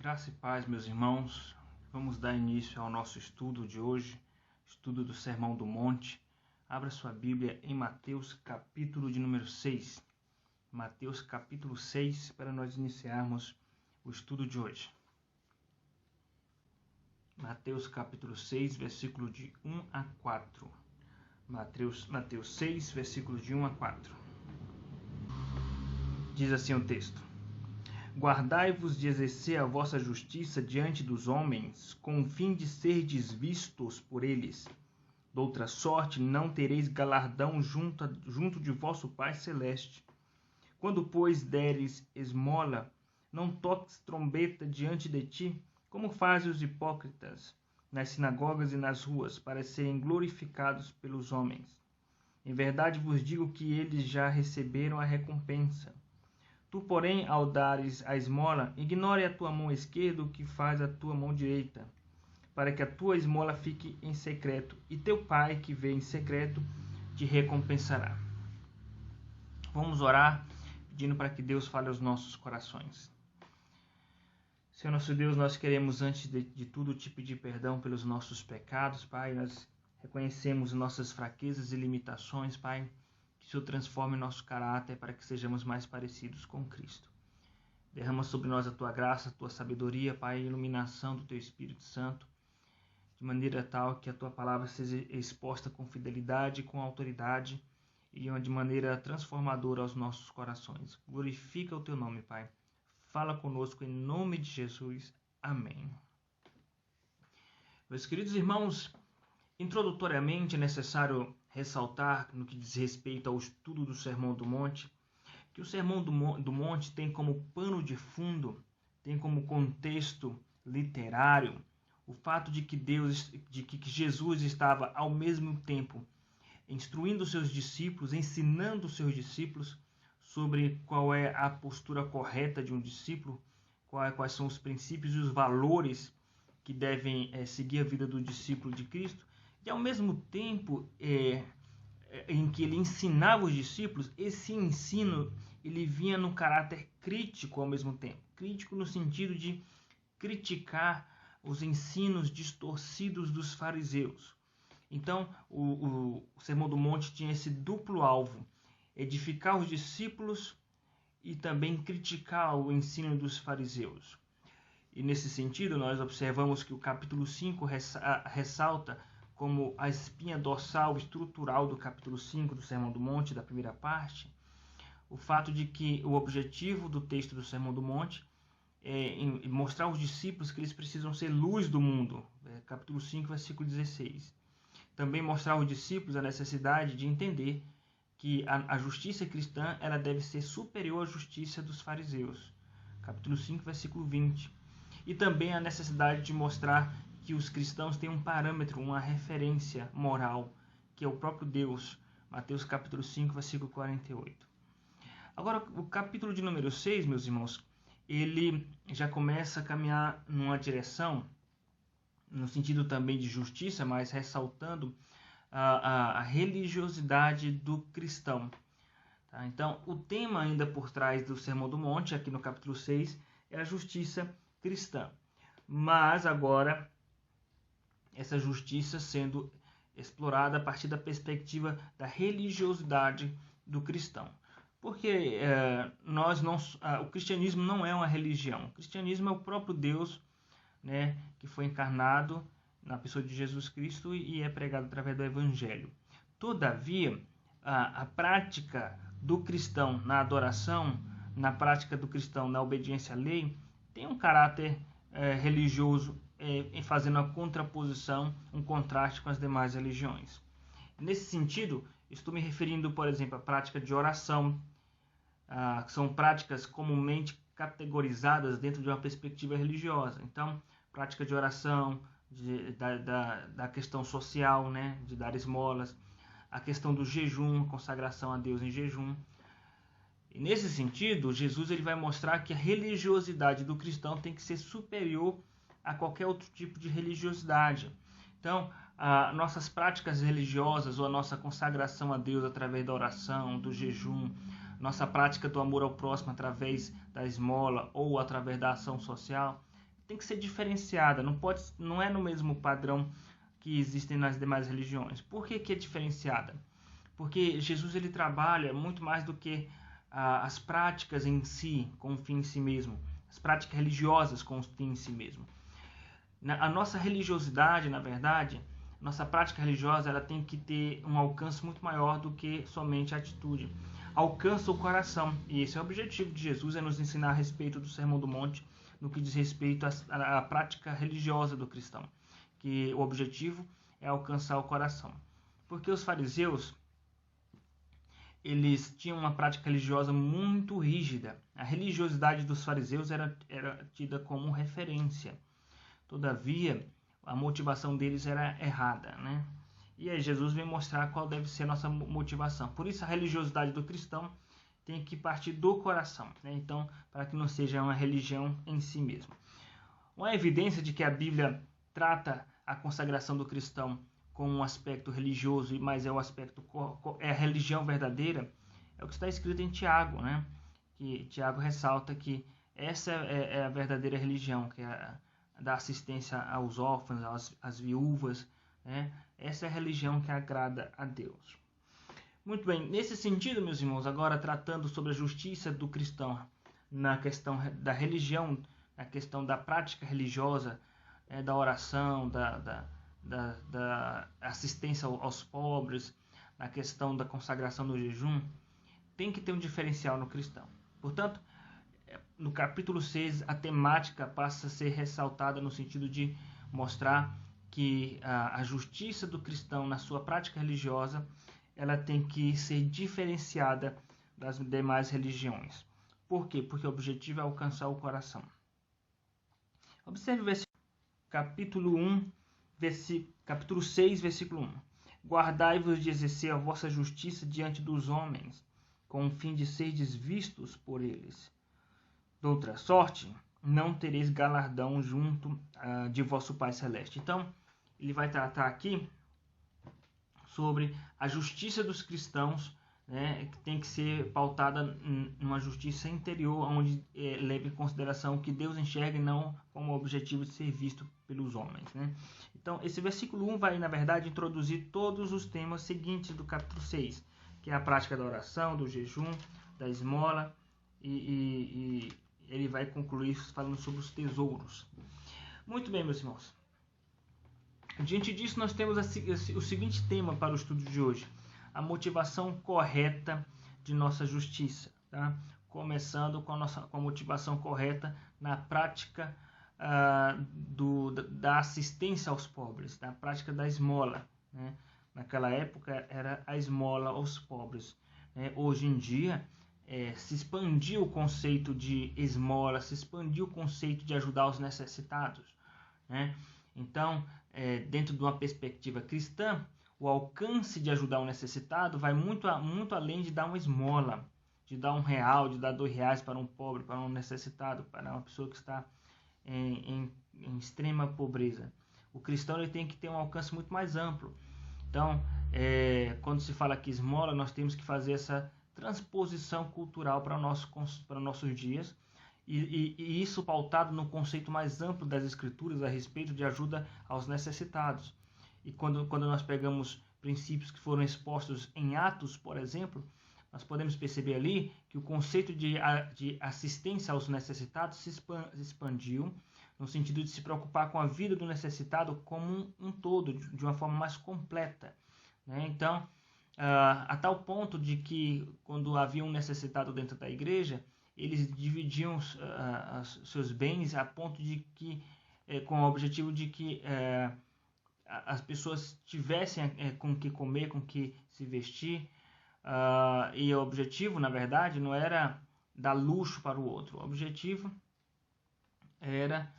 Graça e paz, meus irmãos. Vamos dar início ao nosso estudo de hoje, estudo do Sermão do Monte. Abra sua Bíblia em Mateus, capítulo de número 6. Mateus, capítulo 6, para nós iniciarmos o estudo de hoje. Mateus, capítulo 6, versículo de 1 a 4. Mateus 6, versículo de 1 a 4. Diz assim o texto: Guardai-vos de exercer a vossa justiça diante dos homens, com o fim de serdes vistos por eles. Doutra sorte, não tereis galardão junto de vosso Pai Celeste. Quando, pois, deres esmola, não toques trombeta diante de ti, como fazem os hipócritas nas sinagogas e nas ruas, para serem glorificados pelos homens. Em verdade vos digo que eles já receberam a recompensa. Tu, porém, ao dares a esmola, ignore a tua mão esquerda o que faz a tua mão direita, para que a tua esmola fique em secreto, e teu Pai, que vê em secreto, te recompensará. Vamos orar, pedindo para que Deus fale aos nossos corações. Senhor nosso Deus, nós queremos, antes de tudo, te pedir perdão pelos nossos pecados, Pai. Nós reconhecemos nossas fraquezas e limitações, Pai. Que o Senhor transforme nosso caráter para que sejamos mais parecidos com Cristo. Derrama sobre nós a tua graça, a tua sabedoria, Pai, a iluminação do teu Espírito Santo, de maneira tal que a tua palavra seja exposta com fidelidade e com autoridade e de maneira transformadora aos nossos corações. Glorifica o teu nome, Pai. Fala conosco em nome de Jesus. Amém. Meus queridos irmãos, introdutoriamente é necessário ressaltar, no que diz respeito ao estudo do Sermão do Monte, que o Sermão do Monte tem como pano de fundo, tem como contexto literário, o fato de que Jesus estava ao mesmo tempo instruindo seus discípulos, ensinando seus discípulos sobre qual é a postura correta de um discípulo, quais são os princípios e os valores que devem seguir a vida do discípulo de Cristo. E ao mesmo tempo em que ele ensinava os discípulos, esse ensino ele vinha no caráter crítico ao mesmo tempo. Crítico no sentido de criticar os ensinos distorcidos dos fariseus. Então, o Sermão do Monte tinha esse duplo alvo: edificar os discípulos e também criticar o ensino dos fariseus. E nesse sentido, nós observamos que o capítulo 5 ressalta como a espinha dorsal estrutural do capítulo 5 do Sermão do Monte, da primeira parte, o fato de que o objetivo do texto do Sermão do Monte é mostrar aos discípulos que eles precisam ser luz do mundo, capítulo 5, versículo 16. Também mostrar aos discípulos a necessidade de entender que a justiça cristã ela deve ser superior à justiça dos fariseus, capítulo 5, versículo 20. E também a necessidade de mostrar que os cristãos têm um parâmetro, uma referência moral, que é o próprio Deus, Mateus capítulo 5, versículo 48. Agora, o capítulo de número 6, meus irmãos, ele já começa a caminhar numa direção, no sentido também de justiça, mas ressaltando a religiosidade do cristão. Tá? Então, o tema ainda por trás do Sermão do Monte, aqui no capítulo 6, é a justiça cristã. Mas agora, essa justiça sendo explorada a partir da perspectiva da religiosidade do cristão. Porque o cristianismo não é uma religião. O cristianismo é o próprio Deus, né, que foi encarnado na pessoa de Jesus Cristo e é pregado através do Evangelho. Todavia, a prática do cristão na adoração, na prática do cristão na obediência à lei, tem um caráter religioso, fazendo a contraposição, um contraste com as demais religiões. Nesse sentido, estou me referindo, por exemplo, à prática de oração, que são práticas comumente categorizadas dentro de uma perspectiva religiosa. Então, prática de oração, da questão social, né, de dar esmolas, a questão do jejum, consagração a Deus em jejum. E nesse sentido, Jesus ele vai mostrar que a religiosidade do cristão tem que ser superior a qualquer outro tipo de religiosidade. Então, nossas práticas religiosas ou a nossa consagração a Deus através da oração, do jejum, nossa prática do amor ao próximo através da esmola ou através da ação social, tem que ser diferenciada, não é no mesmo padrão que existem nas demais religiões. Por que é diferenciada? Porque Jesus ele trabalha muito mais do que as práticas em si, com o fim em si mesmo, as práticas religiosas com o fim em si mesmo. A nossa religiosidade, na verdade, nossa prática religiosa, ela tem que ter um alcance muito maior do que somente a atitude. Alcança o coração, e esse é o objetivo de Jesus, é nos ensinar a respeito do Sermão do Monte, no que diz respeito à prática religiosa do cristão, que o objetivo é alcançar o coração. Porque os fariseus, eles tinham uma prática religiosa muito rígida. A religiosidade dos fariseus era tida como referência. Todavia, a motivação deles era errada, né? E aí Jesus vem mostrar qual deve ser a nossa motivação. Por isso a religiosidade do cristão tem que partir do coração, né? Então, para que não seja uma religião em si mesmo. Uma evidência de que a Bíblia trata a consagração do cristão como um aspecto religioso, mas é a religião verdadeira, é o que está escrito em Tiago, né? Que Tiago ressalta que essa é a verdadeira religião, que é da assistência aos órfãos, às viúvas, né? Essa é a religião que agrada a Deus. Muito bem, nesse sentido, meus irmãos, agora tratando sobre a justiça do cristão na questão da religião, na questão da prática religiosa, da oração, da assistência aos pobres, na questão da consagração do jejum, tem que ter um diferencial no cristão. Portanto, no capítulo 6, a temática passa a ser ressaltada no sentido de mostrar que a justiça do cristão na sua prática religiosa, ela tem que ser diferenciada das demais religiões. Por quê? Porque o objetivo é alcançar o coração. Observe o versículo, capítulo 6, versículo 1. Guardai-vos de exercer a vossa justiça diante dos homens, com o fim de serdes vistos por eles. De outra sorte, não tereis galardão junto de vosso Pai Celeste. Então, ele vai tratar aqui sobre a justiça dos cristãos, né, que tem que ser pautada numa justiça interior, onde leve em consideração o que Deus enxerga e não como objetivo de ser visto pelos homens, né? Então, esse versículo 1 vai, na verdade, introduzir todos os temas seguintes do capítulo 6, que é a prática da oração, do jejum, da esmola, e ele vai concluir falando sobre os tesouros. Muito bem, meus irmãos. Diante disso, nós temos o seguinte tema para o estudo de hoje: a motivação correta de nossa justiça. Tá? Começando com a motivação correta na prática da assistência aos pobres, na prática da esmola. Né? Naquela época era a esmola aos pobres. Né? Hoje em dia, se expandiu o conceito de esmola, se expandiu o conceito de ajudar os necessitados. Né? Então, dentro de uma perspectiva cristã, o alcance de ajudar o necessitado vai muito além de dar uma esmola, de dar R$1, de dar R$2 para um pobre, para um necessitado, para uma pessoa que está em extrema pobreza. O cristão ele tem que ter um alcance muito mais amplo. Então, quando se fala aqui esmola, nós temos que fazer essa transposição cultural para nossos dias, e isso pautado no conceito mais amplo das Escrituras a respeito de ajuda aos necessitados. E quando nós pegamos princípios que foram expostos em Atos, por exemplo, nós podemos perceber ali que o conceito de assistência aos necessitados se expandiu no sentido de se preocupar com a vida do necessitado como um todo, de uma forma mais completa. Né? Então, a tal ponto de que quando havia um necessitado dentro da igreja, eles dividiam seus bens a ponto de que, com o objetivo de que as pessoas tivessem com o que comer, com o que se vestir, e o objetivo, na verdade, não era dar luxo para o outro. O objetivo era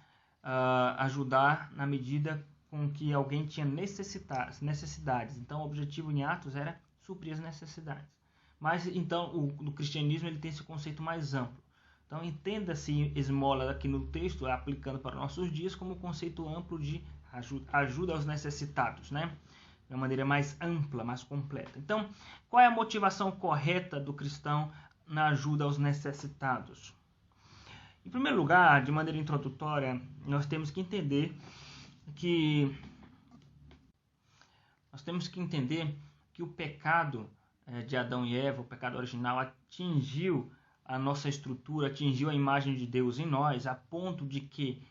ajudar na medida com que alguém tinha necessidades. Então, o objetivo em Atos era suprir as necessidades. Mas, então, no cristianismo ele tem esse conceito mais amplo. Então, entenda-se esmola aqui no texto, aplicando para nossos dias, como um conceito amplo de ajuda aos necessitados, né? De uma maneira mais ampla, mais completa. Então, qual é a motivação correta do cristão na ajuda aos necessitados? Em primeiro lugar, de maneira introdutória, nós temos que entender que o pecado de Adão e Eva, o pecado original, atingiu a nossa estrutura, atingiu a imagem de Deus em nós, a ponto de que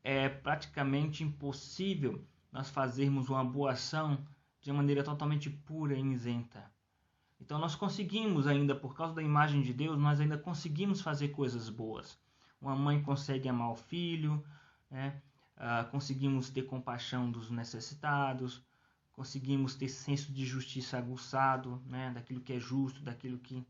é praticamente impossível nós fazermos uma boa ação de maneira totalmente pura e isenta. Então nós conseguimos ainda, por causa da imagem de Deus, nós ainda conseguimos fazer coisas boas. Uma mãe consegue amar o filho, né? Conseguimos ter compaixão dos necessitados, conseguimos ter senso de justiça aguçado, né? Daquilo que é justo, daquilo que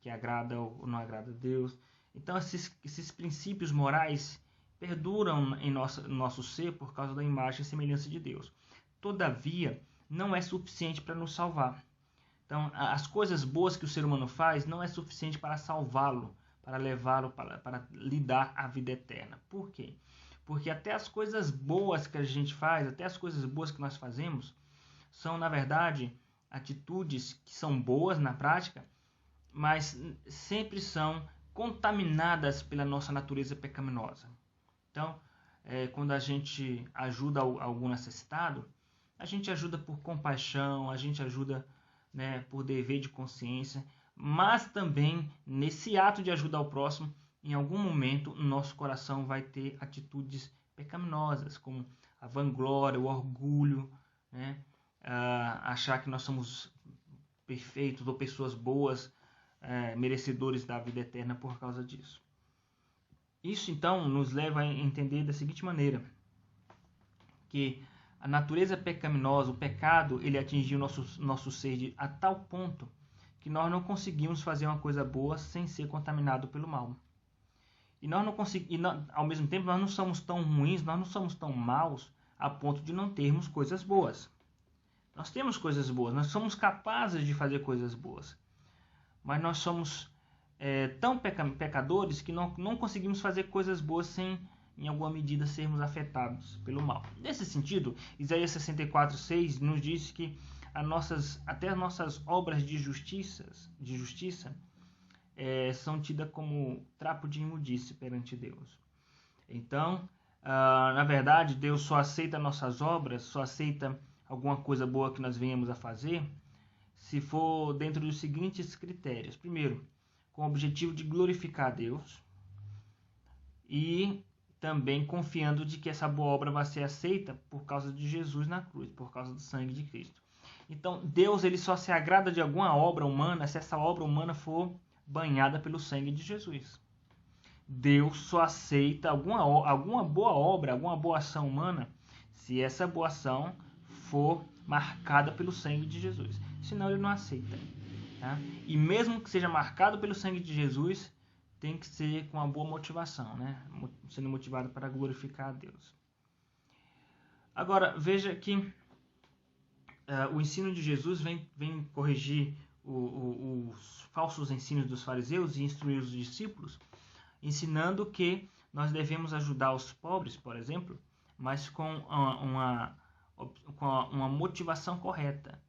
agrada ou não agrada a Deus. Então esses princípios morais perduram em nosso ser por causa da imagem e semelhança de Deus. Todavia, não é suficiente para nos salvar. Então, as coisas boas que o ser humano faz não é suficiente para salvá-lo, para levá-lo, para lhe dar a vida eterna. Por quê? Porque até as coisas boas que a gente faz, até as coisas boas que nós fazemos, são, na verdade, atitudes que são boas na prática, mas sempre são contaminadas pela nossa natureza pecaminosa. Então, quando a gente ajuda algum necessitado, a gente ajuda por compaixão, a gente ajuda, né, por dever de consciência, mas também nesse ato de ajudar o próximo, em algum momento, o nosso coração vai ter atitudes pecaminosas, como a vanglória, o orgulho, né, achar que nós somos perfeitos ou pessoas boas, merecedores da vida eterna por causa disso. Isso, então, nos leva a entender da seguinte maneira, que a natureza pecaminosa, o pecado, ele atingiu nosso ser a tal ponto que nós não conseguimos fazer uma coisa boa sem ser contaminado pelo mal. E nós não conseguimos, ao mesmo tempo, nós não somos tão ruins, nós não somos tão maus a ponto de não termos coisas boas. Nós temos coisas boas, nós somos capazes de fazer coisas boas. Mas nós somos tão pecadores que não conseguimos fazer coisas boas sem, em alguma medida, sermos afetados pelo mal. Nesse sentido, Isaías 64:6 nos diz que até as nossas obras de justiça são tidas como trapo de imundície perante Deus. Então, na verdade, Deus só aceita nossas obras, só aceita alguma coisa boa que nós venhamos a fazer, se for dentro dos seguintes critérios. Primeiro, com o objetivo de glorificar a Deus e também confiando de que essa boa obra vai ser aceita por causa de Jesus na cruz, por causa do sangue de Cristo. Então, Deus ele só se agrada de alguma obra humana se essa obra humana for banhada pelo sangue de Jesus. Deus só aceita alguma boa obra, alguma boa ação humana, se essa boa ação for marcada pelo sangue de Jesus. Senão ele não aceita. Tá? E mesmo que seja marcado pelo sangue de Jesus, tem que ser com uma boa motivação, né? Sendo motivado para glorificar a Deus. Agora, veja que o ensino de Jesus vem corrigir os falsos ensinos dos fariseus e instruir os discípulos, ensinando que nós devemos ajudar os pobres, por exemplo, mas com uma motivação correta.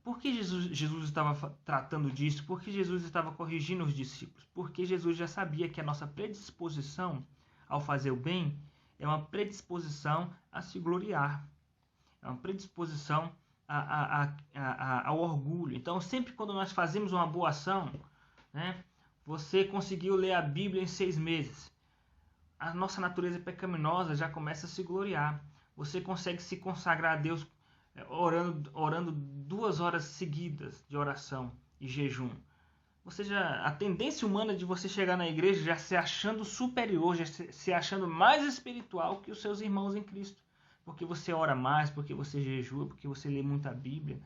Por que Jesus estava tratando disso? Por que Jesus estava corrigindo os discípulos? Porque Jesus já sabia que a nossa predisposição ao fazer o bem é uma predisposição a se gloriar, é uma predisposição ao orgulho. Então, sempre quando nós fazemos uma boa ação, né, você conseguiu ler a Bíblia em 6 meses, a nossa natureza pecaminosa já começa a se gloriar. Você consegue se consagrar a Deus orando 2 horas seguidas de oração e jejum. A tendência humana de você chegar na igreja já se achando superior, já se achando mais espiritual que os seus irmãos em Cristo. Porque você ora mais, porque você jejua, porque você lê muita Bíblia,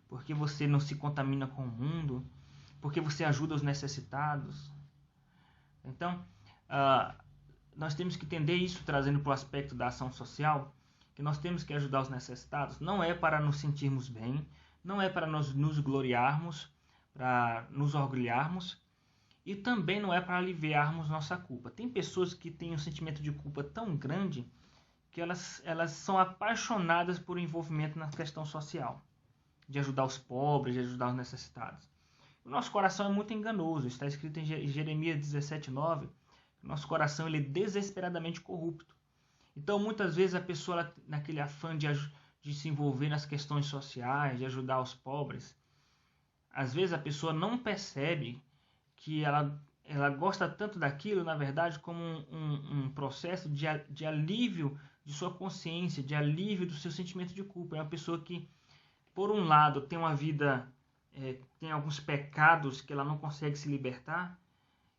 porque você não se contamina com o mundo, porque você ajuda os necessitados. Então, nós temos que entender isso, trazendo para o aspecto da ação social, que nós temos que ajudar os necessitados. Não é para nos sentirmos bem, não é para nos gloriarmos, para nos orgulharmos, e também não é para aliviarmos nossa culpa. Tem pessoas que têm um sentimento de culpa tão grande que elas são apaixonadas por envolvimento na questão social, de ajudar os pobres, de ajudar os necessitados. O nosso coração é muito enganoso. Está escrito em Jeremias 17:9, Nosso coração ele é desesperadamente corrupto. Então, muitas vezes a pessoa, ela, naquele afã de se envolver nas questões sociais, de ajudar os pobres, às vezes a pessoa não percebe que ela gosta tanto daquilo, na verdade, como um processo de alívio de sua consciência, de alívio do seu sentimento de culpa. É uma pessoa que, por um lado, tem uma vida, tem alguns pecados que ela não consegue se libertar,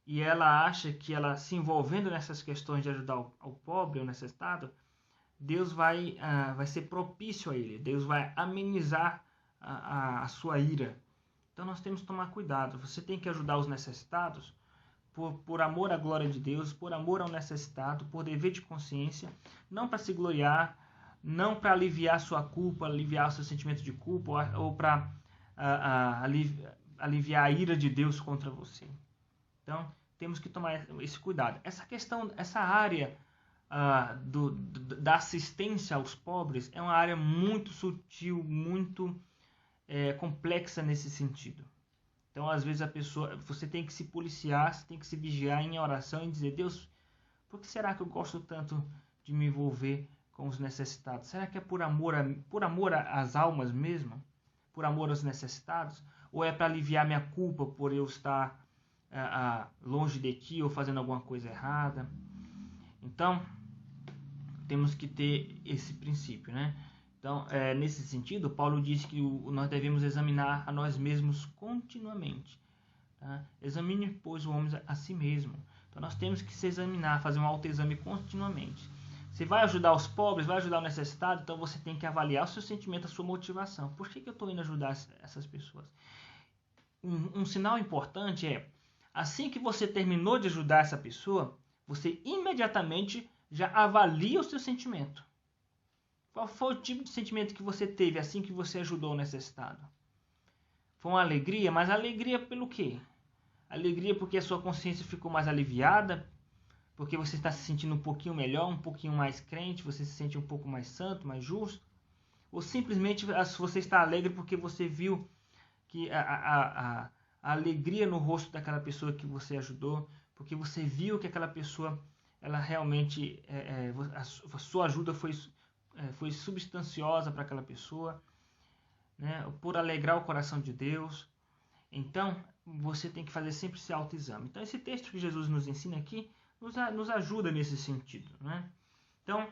e ela acha que ela se envolvendo nessas questões de ajudar ao pobre, ao necessitado, Deus vai ser propício a ele, Deus vai amenizar a sua ira. Então nós temos que tomar cuidado. Você tem que ajudar os necessitados por amor à glória de Deus, por amor ao necessitado, por dever de consciência, não para se gloriar, não para aliviar sua culpa, aliviar o seu sentimento de culpa ou para aliviar a ira de Deus contra você. Então temos que tomar esse cuidado. Essa questão, essa área da assistência aos pobres é uma área muito sutil, muito complexa nesse sentido. Então, às vezes, você tem que se policiar, você tem que se vigiar em oração e dizer: Deus, por que será que eu gosto tanto de me envolver com os necessitados? Será que é por amor às almas mesmo? Por amor aos necessitados? Ou é para aliviar minha culpa por eu estar longe de ti ou fazendo alguma coisa errada? Então, temos que ter esse princípio, né? Então, nesse sentido, Paulo diz que nós devemos examinar a nós mesmos continuamente. Tá? Examine, pois, o homem a si mesmo. Então, nós temos que se examinar, fazer um autoexame continuamente. Você vai ajudar os pobres, vai ajudar o necessitado, então você tem que avaliar o seu sentimento, a sua motivação. Por que eu estou indo ajudar essas pessoas? Um sinal importante é, assim que você terminou de ajudar essa pessoa, você imediatamente já avalia o seu sentimento. Qual foi o tipo de sentimento que você teve assim que você ajudou o necessitado? Foi uma alegria, mas alegria pelo quê? Alegria porque a sua consciência ficou mais aliviada, porque você está se sentindo um pouquinho melhor, um pouquinho mais crente, você se sente um pouco mais santo, mais justo? Ou simplesmente você está alegre porque você viu que a alegria no rosto daquela pessoa que você ajudou, porque você viu que aquela pessoa, ela realmente, a sua ajuda foi substanciosa para aquela pessoa, né? Por alegrar o coração de Deus. Então, você tem que fazer sempre esse autoexame. Então, esse texto que Jesus nos ensina aqui nos ajuda nesse sentido, né? Então,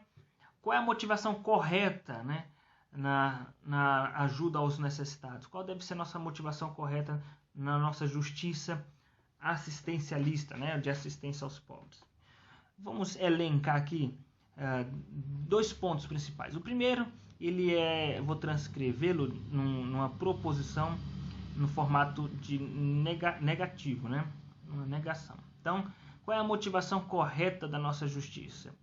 qual é a motivação correta, né, na ajuda aos necessitados? Qual deve ser a nossa motivação correta na nossa justiça assistencialista, né, de assistência aos pobres? Vamos elencar aqui 2 pontos principais. O primeiro, vou transcrevê-lo numa proposição no formato de negativo, né? Uma negação. Então, qual é a motivação correta da nossa justiça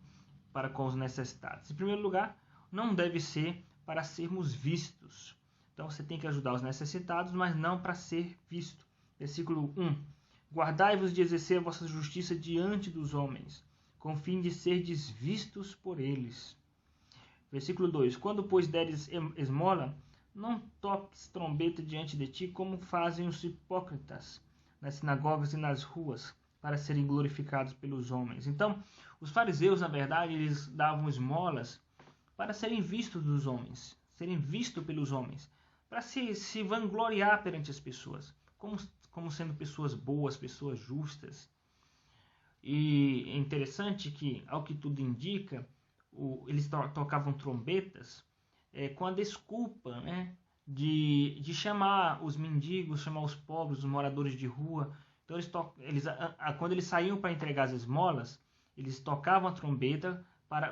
para com os necessitados? Em primeiro lugar, não deve ser para sermos vistos. Então, você tem que ajudar os necessitados, mas não para ser visto. Versículo 1. Guardai-vos de exercer a vossa justiça diante dos homens, com fim de serdes vistos por eles. Versículo 2. Quando, pois, deres esmola, não toques trombeta diante de ti, como fazem os hipócritas nas sinagogas e nas ruas, para serem glorificados pelos homens. Então, os fariseus, na verdade, eles davam esmolas para serem vistos dos homens, serem vistos pelos homens, para se vangloriar perante as pessoas, como sendo pessoas boas, pessoas justas. E é interessante que, ao que tudo indica, eles tocavam trombetas com a desculpa, né, de chamar os mendigos, chamar os pobres, os moradores de rua. Então, quando eles saíam para entregar as esmolas, eles tocavam a trombeta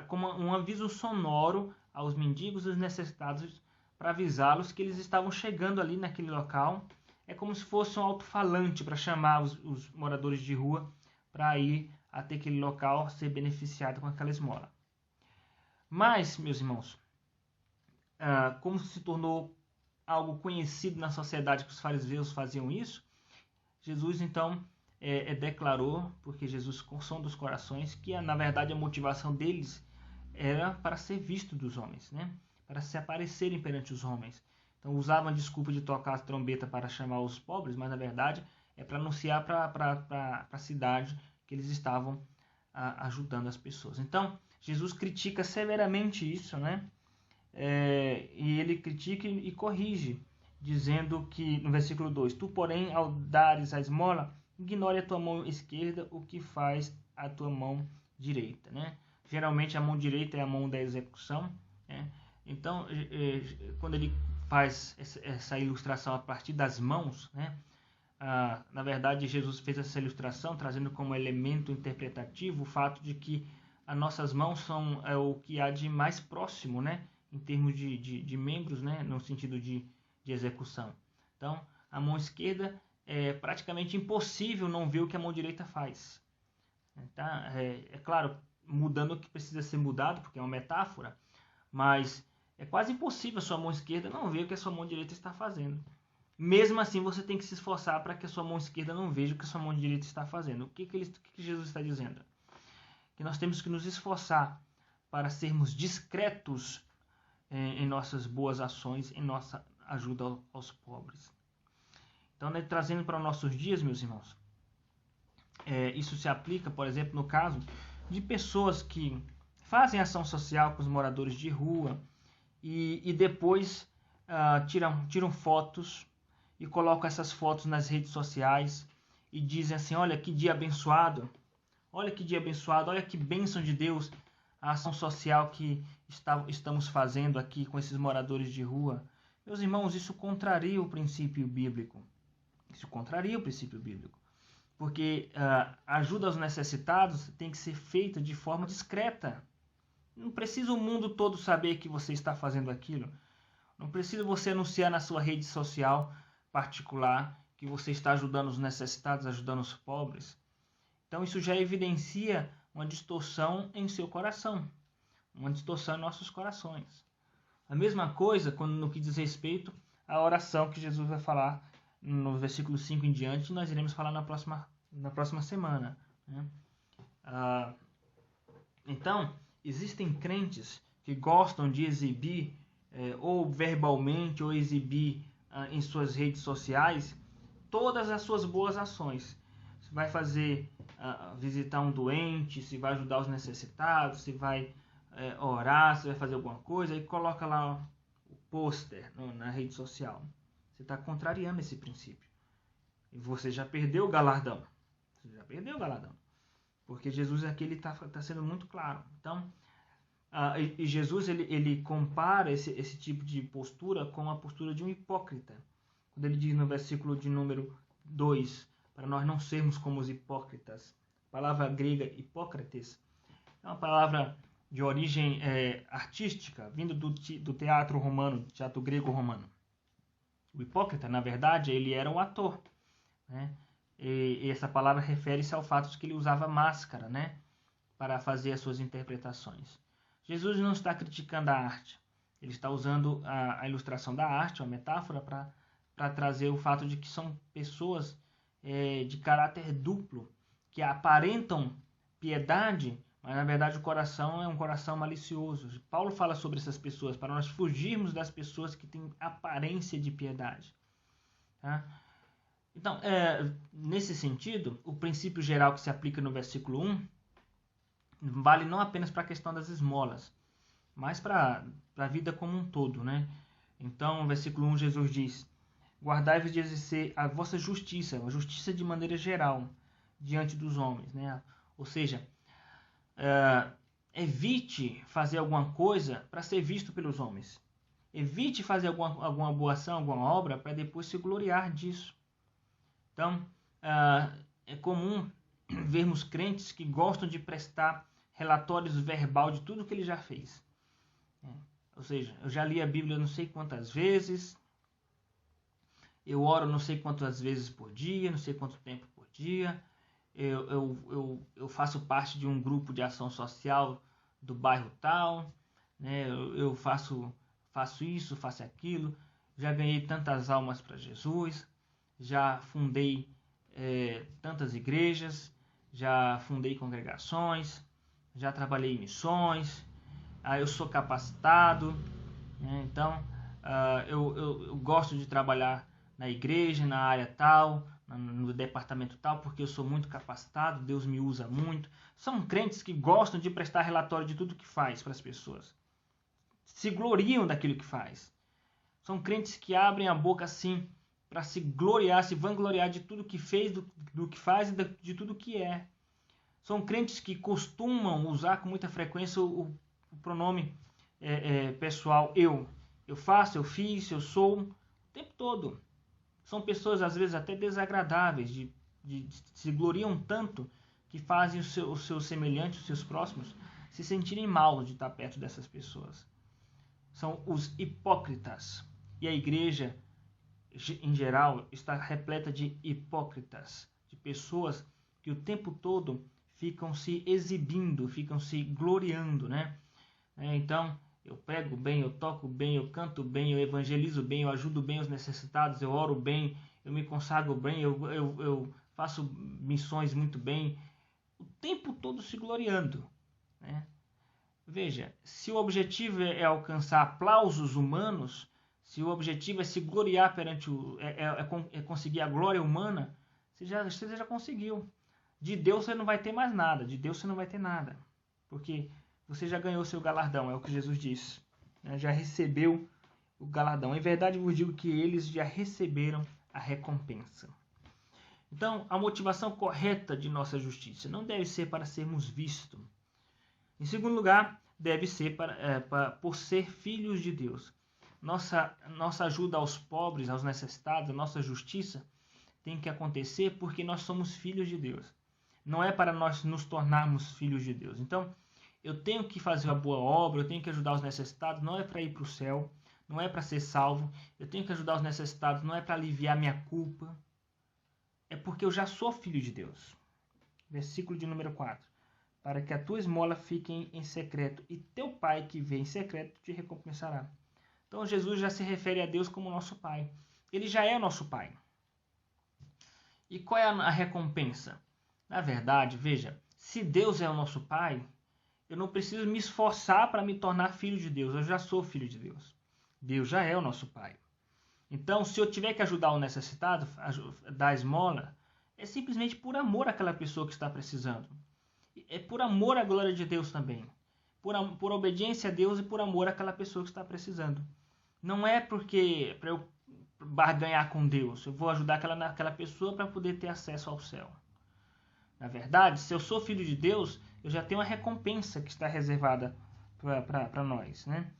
como um aviso sonoro aos mendigos e os necessitados, para avisá-los que eles estavam chegando ali naquele local. É como se fosse um alto-falante para chamar os moradores de rua para ir até aquele local ser beneficiado com aquela esmola. Mas, meus irmãos, como se tornou algo conhecido na sociedade que os fariseus faziam isso, Jesus então declarou, porque Jesus sonda os corações, que na verdade a motivação deles era para ser visto dos homens, né? Para se aparecerem perante os homens. Então usavam a desculpa de tocar a trombeta para chamar os pobres, mas na verdade é para anunciar para a cidade que eles estavam ajudando as pessoas. Então, Jesus critica severamente isso, né? E ele critica e corrige, dizendo que, no versículo 2, tu, porém, ao dares a esmola, ignore a tua mão esquerda o que faz a tua mão direita, né? Geralmente a mão direita é a mão da execução, né? Então, quando ele faz essa ilustração a partir das mãos, né? Na verdade, Jesus fez essa ilustração trazendo como elemento interpretativo o fato de que as nossas mãos são o que há de mais próximo, né? Em termos de membros, né? No sentido de execução. Então, a mão esquerda é praticamente impossível não ver o que a mão direita faz. Tá? É claro, mudando o que precisa ser mudado, porque é uma metáfora, mas é quase impossível a sua mão esquerda não ver o que a sua mão direita está fazendo. Mesmo assim, você tem que se esforçar para que a sua mão esquerda não veja o que a sua mão direita está fazendo. O que Jesus está dizendo? Que nós temos que nos esforçar para sermos discretos em nossas boas ações, em nossa ajuda aos pobres. Então, né, trazendo para os nossos dias, meus irmãos, isso se aplica, por exemplo, no caso de pessoas que fazem ação social com os moradores de rua e depois tiram fotos e colocam essas fotos nas redes sociais e dizem assim, olha que dia abençoado, olha que bênção de Deus a ação social que estamos fazendo aqui com esses moradores de rua. Meus irmãos, isso contraria o princípio bíblico. Porque a ajuda aos necessitados tem que ser feita de forma discreta. Não precisa o mundo todo saber que você está fazendo aquilo. Não precisa você anunciar na sua rede social particular que você está ajudando os necessitados, ajudando os pobres. Então isso já evidencia uma distorção em seu coração, uma distorção em nossos corações. A mesma coisa no que diz respeito à oração que Jesus vai falar no versículo 5 em diante, nós iremos falar na próxima semana, né? Então, existem crentes que gostam de exibir, ou verbalmente, ou exibir em suas redes sociais, todas as suas boas ações. Você vai visitar um doente, se vai ajudar os necessitados, se vai orar, se vai fazer alguma coisa, e coloca lá o pôster na rede social. Você está contrariando esse princípio. E você já perdeu o galardão. Porque Jesus aqui está sendo muito claro. Então, e Jesus ele compara esse tipo de postura com a postura de um hipócrita. Quando ele diz no versículo de número 2, para nós não sermos como os hipócritas. A palavra grega hipócrates é uma palavra de origem artística, vindo do teatro romano, teatro grego romano. O hipócrita, na verdade, ele era um ator, né? E essa palavra refere-se ao fato de que ele usava máscara, né, para fazer as suas interpretações. Jesus não está criticando a arte. Ele está usando a ilustração da arte, uma metáfora, para trazer o fato de que são pessoas de caráter duplo, que aparentam piedade, mas na verdade o coração é um coração malicioso. Paulo fala sobre essas pessoas, para nós fugirmos das pessoas que têm aparência de piedade. Tá? Então, nesse sentido, o princípio geral que se aplica no versículo 1 vale não apenas para a questão das esmolas, mas para a vida como um todo, né? Então, no versículo 1, Jesus diz, guardai-vos de exercer a vossa justiça, a justiça de maneira geral, diante dos homens, né? Ou seja, evite fazer alguma coisa para ser visto pelos homens. Evite fazer alguma boa ação, alguma obra, para depois se gloriar disso. Então, é comum vermos crentes que gostam de prestar relatórios verbal de tudo que ele já fez. Ou seja, eu já li a Bíblia não sei quantas vezes, eu oro não sei quantas vezes por dia, não sei quanto tempo por dia, eu faço parte de um grupo de ação social do bairro tal, né? Eu faço isso, faço aquilo, já ganhei tantas almas para Jesus, já fundei tantas igrejas, já fundei congregações, já trabalhei em missões, eu sou capacitado, né? Então eu gosto de trabalhar na igreja, na área tal, no departamento tal, porque eu sou muito capacitado, Deus me usa muito. São crentes que gostam de prestar relatório de tudo que faz para as pessoas. Se gloriam daquilo que faz. São crentes que abrem a boca assim para se gloriar, se vangloriar de tudo que fez, do que faz e de tudo que é. São crentes que costumam usar com muita frequência o pronome pessoal eu. Eu faço, eu fiz, eu sou, o tempo todo. São pessoas, às vezes, até desagradáveis, se gloriam tanto que fazem os seus semelhantes, os seus próximos, se sentirem mal de estar perto dessas pessoas. São os hipócritas. E a igreja, em geral, está repleta de hipócritas, de pessoas que o tempo todo ficam se exibindo, ficam se gloriando, né? Então, eu prego bem, eu toco bem, eu canto bem, eu evangelizo bem, eu ajudo bem os necessitados, eu oro bem, eu me consagro bem, eu faço missões muito bem. O tempo todo se gloriando, né? Veja, se o objetivo é alcançar aplausos humanos, se o objetivo é se gloriar perante conseguir a glória humana, você já conseguiu. De Deus você não vai ter mais nada, de Deus você não vai ter nada, porque você já ganhou seu galardão, é o que Jesus diz. Já recebeu o galardão. Em verdade vos digo que eles já receberam a recompensa. Então, a motivação correta de nossa justiça não deve ser para sermos vistos. Em segundo lugar, deve ser por ser filhos de Deus. Nossa ajuda aos pobres, aos necessitados, a nossa justiça tem que acontecer porque nós somos filhos de Deus. Não é para nós nos tornarmos filhos de Deus. Então, eu tenho que fazer uma boa obra, eu tenho que ajudar os necessitados, não é para ir para o céu, não é para ser salvo. Eu tenho que ajudar os necessitados, não é para aliviar minha culpa. É porque eu já sou filho de Deus. Versículo de número 4. Para que a tua esmola fique em secreto, e teu pai que vê em secreto te recompensará. Então Jesus já se refere a Deus como nosso pai. Ele já é nosso pai. E qual é a recompensa? Na verdade, veja, se Deus é o nosso pai, eu não preciso me esforçar para me tornar filho de Deus. Eu já sou filho de Deus. Deus já é o nosso pai. Então, se eu tiver que ajudar o necessitado, dar esmola, é simplesmente por amor àquela pessoa que está precisando. É por amor à glória de Deus também. Por obediência a Deus e por amor àquela pessoa que está precisando. Não é porque para eu barganhar com Deus. Eu vou ajudar aquela pessoa para poder ter acesso ao céu. Na verdade, se eu sou filho de Deus, eu já tenho uma recompensa que está reservada para nós, né?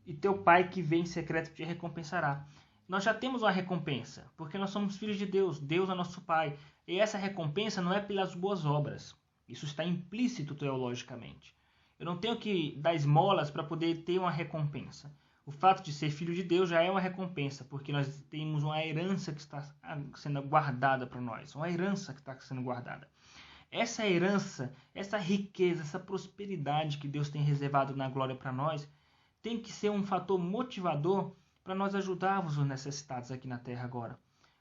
E teu pai que vem em secreto te recompensará. Nós já temos uma recompensa, porque nós somos filhos de Deus. Deus é nosso pai. E essa recompensa não é pelas boas obras. Isso está implícito teologicamente. Eu não tenho que dar esmolas para poder ter uma recompensa. O fato de ser filho de Deus já é uma recompensa, porque nós temos uma herança que está sendo guardada para nós. Uma herança que está sendo guardada. Essa herança, essa riqueza, essa prosperidade que Deus tem reservado na glória para nós, tem que ser um fator motivador para nós ajudarmos os necessitados aqui na terra agora.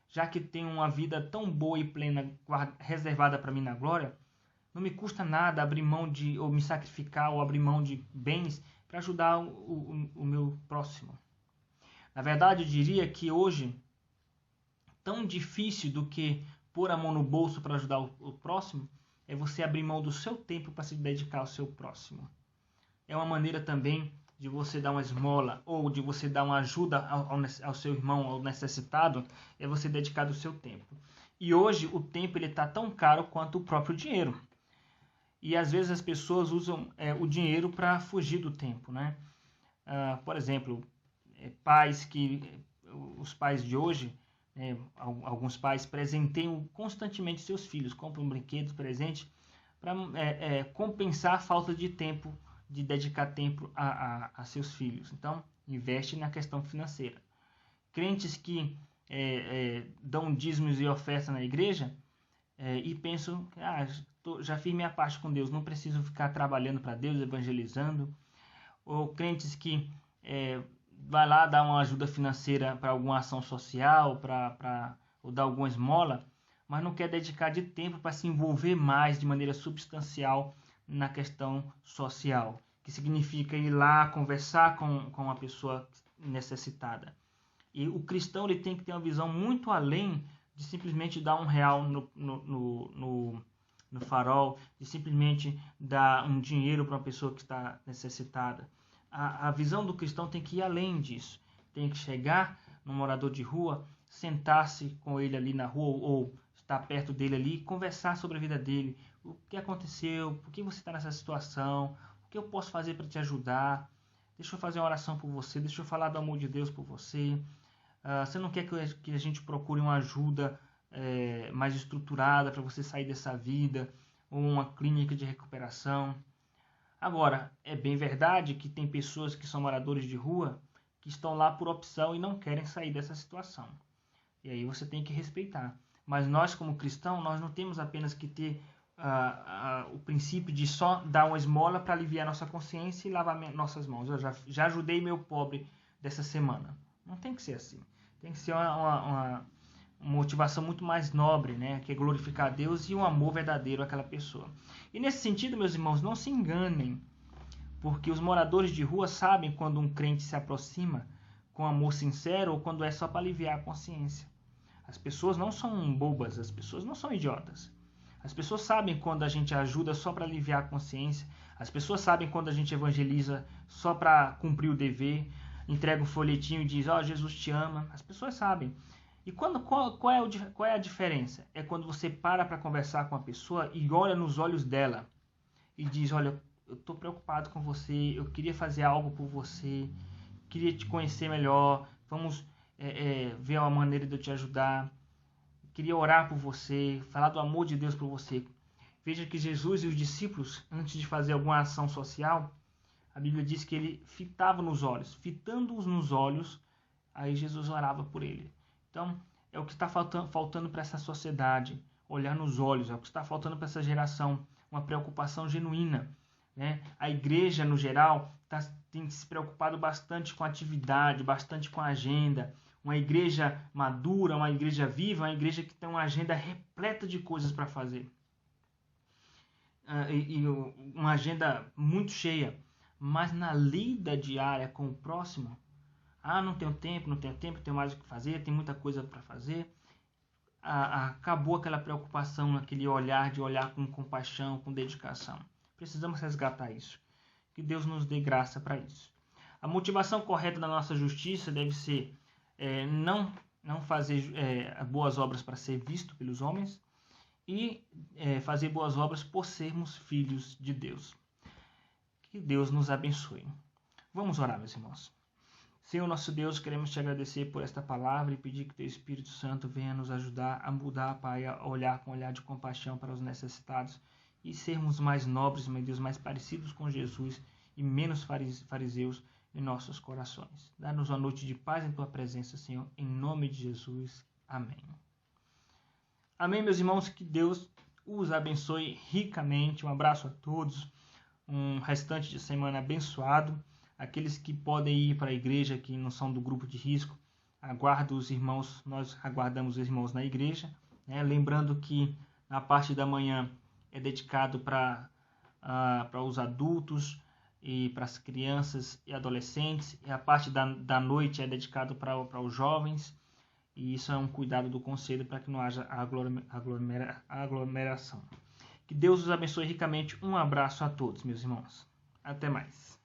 Já que tenho uma vida tão boa e plena reservada para mim na glória, não me custa nada abrir mão ou me sacrificar, ou abrir mão de bens para ajudar o meu próximo. Na verdade, eu diria que hoje, tão difícil do que pôr a mão no bolso para ajudar o próximo, é você abrir mão do seu tempo para se dedicar ao seu próximo. É uma maneira também de você dar uma esmola, ou de você dar uma ajuda ao seu irmão, ao necessitado, é você dedicar do seu tempo. E hoje o tempo está tão caro quanto o próprio dinheiro. E às vezes as pessoas usam o dinheiro para fugir do tempo, né? Por exemplo, os pais de hoje, alguns pais presenteiam constantemente seus filhos, compram brinquedos, presentes, para compensar a falta de tempo, de dedicar tempo a seus filhos. Então, investe na questão financeira. Crentes que dão dízimos e ofertas na igreja e pensam, já fiz minha parte com Deus, não preciso ficar trabalhando para Deus, evangelizando. Ou crentes que vai lá dar uma ajuda financeira para alguma ação social, ou dar alguma esmola, mas não quer dedicar de tempo para se envolver mais de maneira substancial na questão social, que significa ir lá conversar com a pessoa necessitada. E o cristão ele tem que ter uma visão muito além de simplesmente dar R$1 no farol, de simplesmente dar um dinheiro para uma pessoa que está necessitada. A visão do cristão tem que ir além disso. Tem que chegar no morador de rua, sentar-se com ele ali na rua ou estar perto dele ali e conversar sobre a vida dele. O que aconteceu? Por que você está nessa situação? O que eu posso fazer para te ajudar? Deixa eu fazer uma oração por você. Deixa eu falar do amor de Deus por você. Você não quer que a gente procure uma ajuda mais estruturada para você sair dessa vida? Ou uma clínica de recuperação? Agora, é bem verdade que tem pessoas que são moradores de rua que estão lá por opção e não querem sair dessa situação. E aí você tem que respeitar. Mas nós, como cristãos, nós não temos apenas que ter o princípio de só dar uma esmola para aliviar nossa consciência e lavar nossas mãos. Eu já ajudei meu pobre dessa semana. Não tem que ser assim. Tem que ser uma motivação muito mais nobre, né? Que é glorificar a Deus e um amor verdadeiro àquela pessoa. E nesse sentido, meus irmãos, não se enganem, porque os moradores de rua sabem quando um crente se aproxima com amor sincero ou quando é só para aliviar a consciência. As pessoas não são bobas, as pessoas não são idiotas. As pessoas sabem quando a gente ajuda só para aliviar a consciência. As pessoas sabem quando a gente evangeliza só para cumprir o dever, entrega um folhetinho e diz, Jesus te ama. As pessoas sabem. E qual é a diferença? É quando você para conversar com a pessoa e olha nos olhos dela e diz, olha, eu estou preocupado com você, eu queria fazer algo por você, queria te conhecer melhor, vamos ver uma maneira de eu te ajudar, queria orar por você, falar do amor de Deus por você. Veja que Jesus e os discípulos, antes de fazer alguma ação social, a Bíblia diz que ele fitava nos olhos, fitando-os nos olhos, aí Jesus orava por ele. Então, é o que está faltando para essa sociedade, olhar nos olhos, é o que está faltando para essa geração, uma preocupação genuína, né? A igreja, no geral, tem se preocupado bastante com a atividade, bastante com a agenda. Uma igreja madura, uma igreja viva, uma igreja que tem uma agenda repleta de coisas para fazer. E uma agenda muito cheia. Mas na lida diária com o próximo, não tenho tempo, tenho mais o que fazer, tem muita coisa para fazer. Acabou aquela preocupação, aquele olhar de olhar com compaixão, com dedicação. Precisamos resgatar isso. Que Deus nos dê graça para isso. A motivação correta da nossa justiça deve ser não fazer boas obras para ser visto pelos homens e fazer boas obras por sermos filhos de Deus. Que Deus nos abençoe. Vamos orar, meus irmãos. Senhor nosso Deus, queremos te agradecer por esta palavra e pedir que teu Espírito Santo venha nos ajudar a mudar, Pai, a olhar com um olhar de compaixão para os necessitados e sermos mais nobres, meu Deus, mais parecidos com Jesus e menos fariseus em nossos corações. Dá-nos uma noite de paz em tua presença, Senhor, em nome de Jesus. Amém. Amém, meus irmãos, que Deus os abençoe ricamente. Um abraço a todos, um restante de semana abençoado. Aqueles que podem ir para a igreja, que não são do grupo de risco, aguardo os irmãos, nós aguardamos os irmãos na igreja, né? Lembrando que na parte da manhã é dedicado para os adultos e para as crianças e adolescentes, e a parte da noite é dedicado para os jovens, e isso é um cuidado do conselho para que não haja aglomeração. Que Deus os abençoe ricamente. Um abraço a todos, meus irmãos. Até mais.